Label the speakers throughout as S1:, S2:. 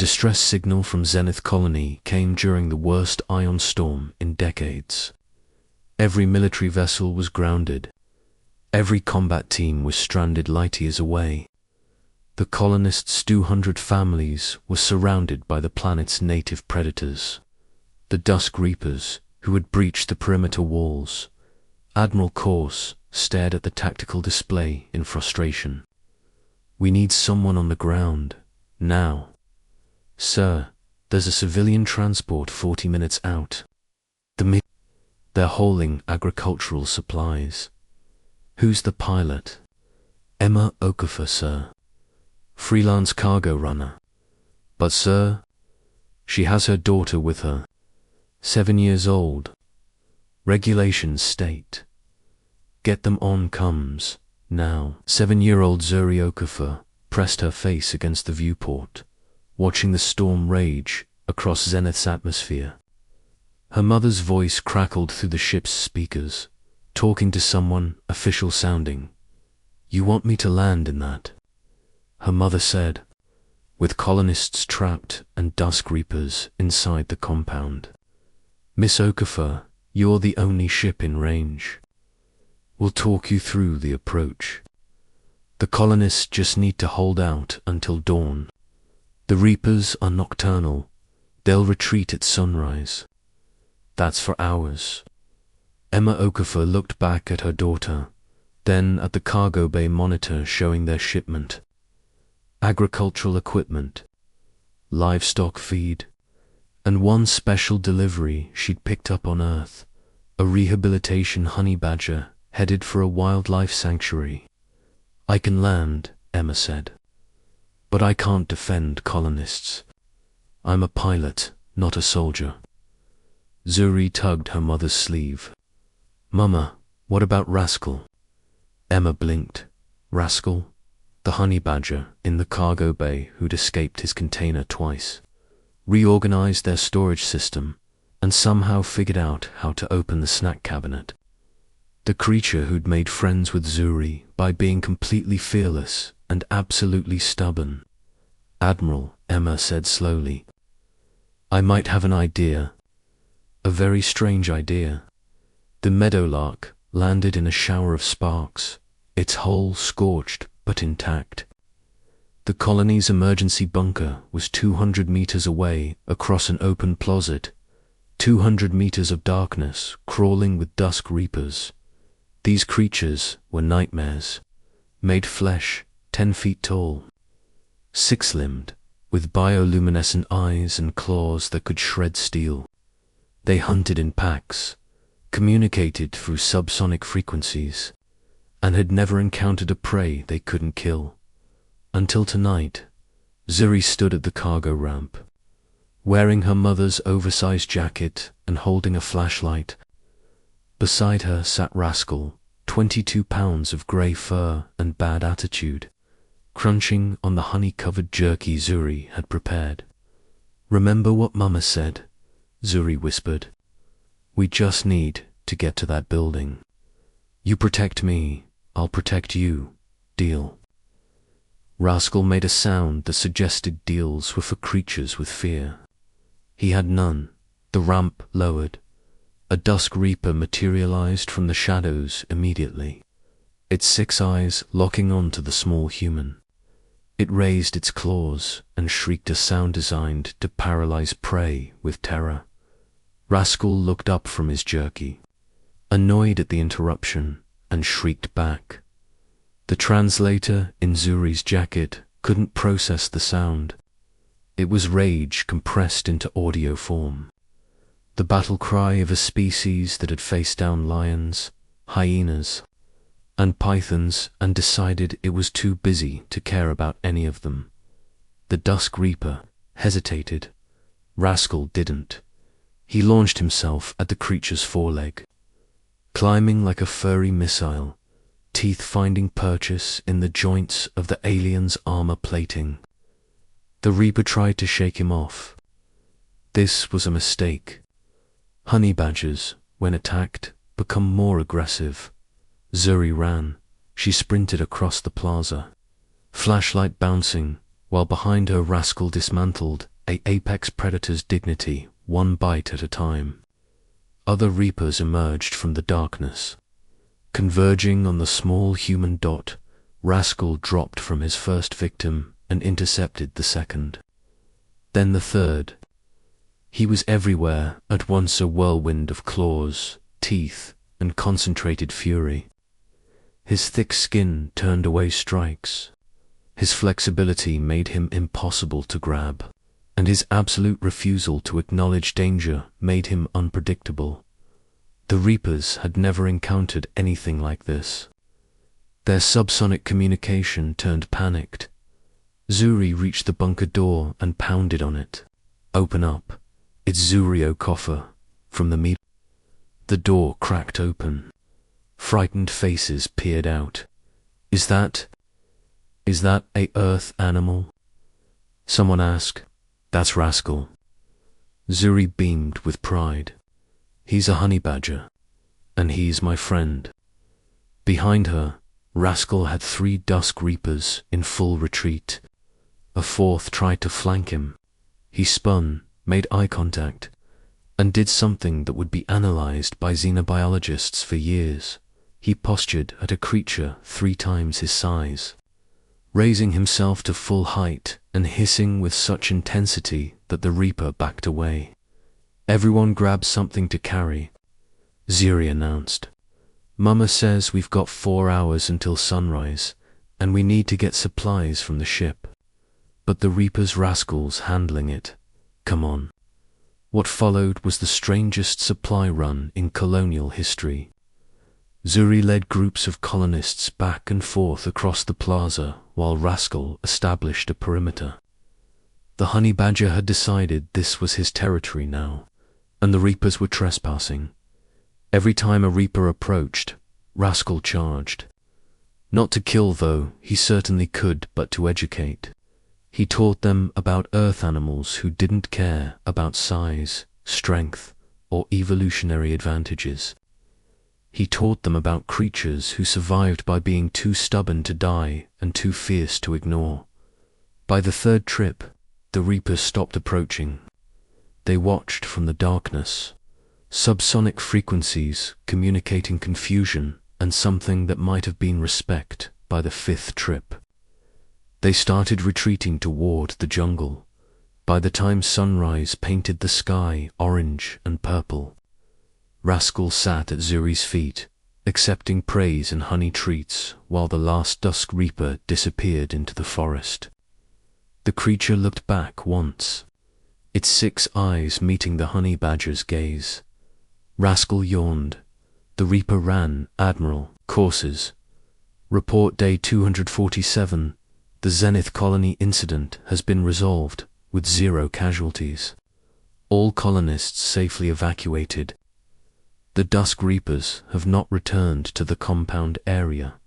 S1: distress signal from Zenith Colony came during the worst ion storm in decades. Every military vessel was grounded. Every combat team was stranded light years away. The colonists' 200 families were surrounded by the planet's native predators, the Dusk Reapers, who had breached the perimeter walls. Admiral Corse stared at the tactical display in frustration. "We need someone on the ground, now." "Sir, there's a civilian transport 40 minutes out. They're hauling agricultural supplies." "Who's the pilot?" "Emma Okafor, sir. Freelance cargo runner." "But sir, she has her daughter with her. 7 years old. Regulations state, get them on comes, now." 7-year-old Zuri Okafor pressed her face against the viewport, watching the storm rage across Zenith's atmosphere. Her mother's voice crackled through the ship's speakers, talking to someone official sounding. "You want me to land in that?" her mother said, with colonists trapped and Dusk Reapers inside the compound. "Miss Okafor, you're the only ship in range. We'll talk you through the approach. The colonists just need to hold out until dawn. The Reapers are nocturnal. They'll retreat at sunrise. That's for hours." Emma Okafor looked back at her daughter, then at the cargo bay monitor showing their shipment. Agricultural equipment, livestock feed, and one special delivery she'd picked up on Earth, a rehabilitation honey badger headed for a wildlife sanctuary. "I can land," Emma said, "but I can't defend colonists. I'm a pilot, not a soldier." Zuri tugged her mother's sleeve. "Mama, what about Rascal?" Emma blinked. Rascal? The honey badger in the cargo bay who'd escaped his container twice, reorganized their storage system, and somehow figured out how to open the snack cabinet. The creature who'd made friends with Zuri by being completely fearless and absolutely stubborn. "Admiral," Emma said slowly, "I might have an idea. A very strange idea." The meadowlark landed in a shower of sparks, its hull scorched but intact. The colony's emergency bunker was 200 meters away across an open closet, 200 meters of darkness crawling with Dusk Reapers. These creatures were nightmares, made flesh 10 feet tall, 6-limbed, with bioluminescent eyes and claws that could shred steel. They hunted in packs, communicated through subsonic frequencies, and had never encountered a prey they couldn't kill. Until tonight, Zuri stood at the cargo ramp, wearing her mother's oversized jacket and holding a flashlight. Beside her sat Rascal, 22 pounds of grey fur and bad attitude, crunching on the honey-covered jerky Zuri had prepared. "Remember what Mama said?" Zuri whispered. "We just need to get to that building. You protect me, I'll protect you. Deal?" Rascal made a sound that suggested deals were for creatures with fear. He had none. The ramp lowered. A Dusk Reaper materialized from the shadows immediately, its 6 eyes locking onto the small human. It raised its claws and shrieked a sound designed to paralyze prey with terror. Rascal looked up from his jerky, annoyed at the interruption, and shrieked back. The translator in Zuri's jacket couldn't process the sound. It was rage compressed into audio form. The battle cry of a species that had faced down lions, hyenas, and pythons and decided it was too busy to care about any of them. The Dusk Reaper hesitated. Rascal didn't. He launched himself at the creature's foreleg, climbing like a furry missile, teeth finding purchase in the joints of the alien's armor plating. The Reaper tried to shake him off. This was a mistake. Honey badgers, when attacked, become more aggressive. Zuri ran. She sprinted across the plaza, flashlight bouncing, while behind her Rascal dismantled an apex predator's dignity, one bite at a time. Other reapers emerged from the darkness. Converging on the small human dot, Rascal dropped from his first victim and intercepted the second. Then the third. He was everywhere, at once a whirlwind of claws, teeth, and concentrated fury. His thick skin turned away strikes. His flexibility made him impossible to grab, and his absolute refusal to acknowledge danger made him unpredictable. The Reapers had never encountered anything like this. Their subsonic communication turned panicked. Zuri reached the bunker door and pounded on it. "Open up. It's Zurio Coffer, from the meat." The door cracked open. Frightened faces peered out. Is that a Earth animal?" Someone asked. "That's Rascal." Zuri beamed with pride. "He's a honey badger, and he's my friend." Behind her, Rascal had 3 Dusk Reapers in full retreat. A 4th tried to flank him. He spun, made eye contact, and did something that would be analyzed by xenobiologists for years. He postured at a creature 3 times his size, raising himself to full height and hissing with such intensity that the Reaper backed away. "Everyone grab something to carry," Zuri announced. "Mama says we've got 4 hours until sunrise, and we need to get supplies from the ship." But the Reaper's Rascals handling it. Come on. What followed was the strangest supply run in colonial history. Zuri led groups of colonists back and forth across the plaza while Rascal established a perimeter. The honey badger had decided this was his territory now, and the Reapers were trespassing. Every time a Reaper approached, Rascal charged. Not to kill, though, he certainly could, but to educate. He taught them about Earth animals who didn't care about size, strength, or evolutionary advantages. He taught them about creatures who survived by being too stubborn to die and too fierce to ignore. By the 3rd trip, the Reapers stopped approaching. They watched from the darkness, subsonic frequencies communicating confusion and something that might have been respect by the 5th trip. They started retreating toward the jungle. By the time sunrise painted the sky orange and purple, Rascal sat at Zuri's feet, accepting praise and honey treats while the last Dusk Reaper disappeared into the forest. The creature looked back once, its 6 eyes meeting the honey badger's gaze. Rascal yawned. The Reaper ran, "Admiral, courses. Report day 247. The Zenith colony incident has been resolved, with 0 casualties. All colonists safely evacuated. The Dusk Reapers have not returned to the compound area.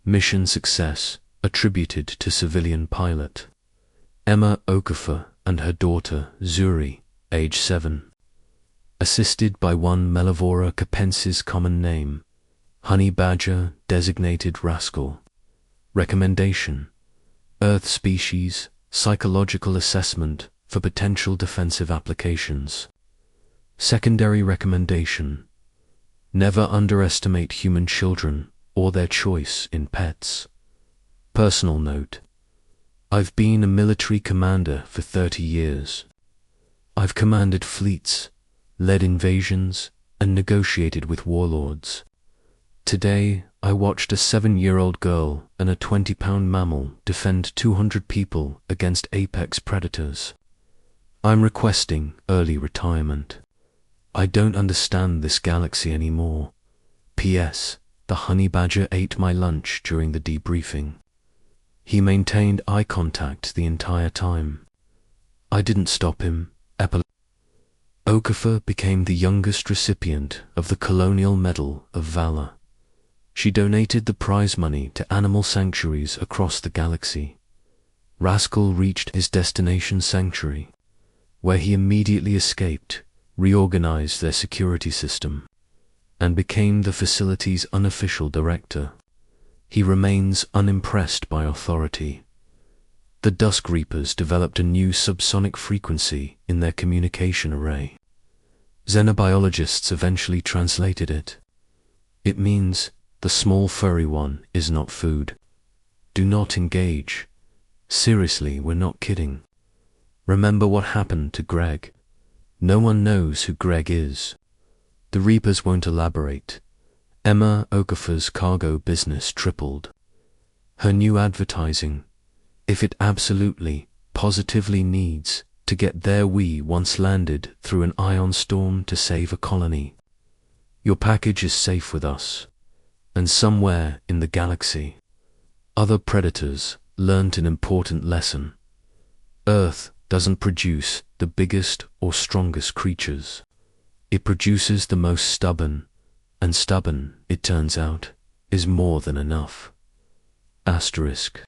S1: Mission success attributed to civilian pilot Emma Okafor and her daughter Zuri, age 7. Assisted by 1 Mellivora capensis common name, honey badger designated Rascal. Recommendation: Earth species, psychological assessment for potential defensive applications. Secondary recommendation: never underestimate human children or their choice in pets. Personal note: I've been a military commander for 30 years. I've commanded fleets, led invasions, and negotiated with warlords. Today, I watched a 7-year-old girl and a 20-pound mammal defend 200 people against apex predators. I'm requesting early retirement. I don't understand this galaxy anymore. P.S. The honey badger ate my lunch during the debriefing. He maintained eye contact the entire time. I didn't stop him. Okafor became the youngest recipient of the Colonial Medal of Valor. She donated the prize money to animal sanctuaries across the galaxy. Rascal reached his destination sanctuary, where he immediately escaped, reorganized their security system, and became the facility's unofficial director. He remains unimpressed by authority. The Dusk Reapers developed a new subsonic frequency in their communication array. Xenobiologists eventually translated it. It means, the small furry one is not food. Do not engage. Seriously, we're not kidding. Remember what happened to Greg. No one knows who Greg is. The Reapers won't elaborate. Emma Okafor's cargo business tripled. Her new advertising, if it absolutely, positively needs to get there, we once landed through an ion storm to save a colony. Your package is safe with us. And somewhere in the galaxy, other predators learned an important lesson. Earth doesn't produce the biggest or strongest creatures. It produces the most stubborn, and stubborn, it turns out, is more than enough. Asterisk.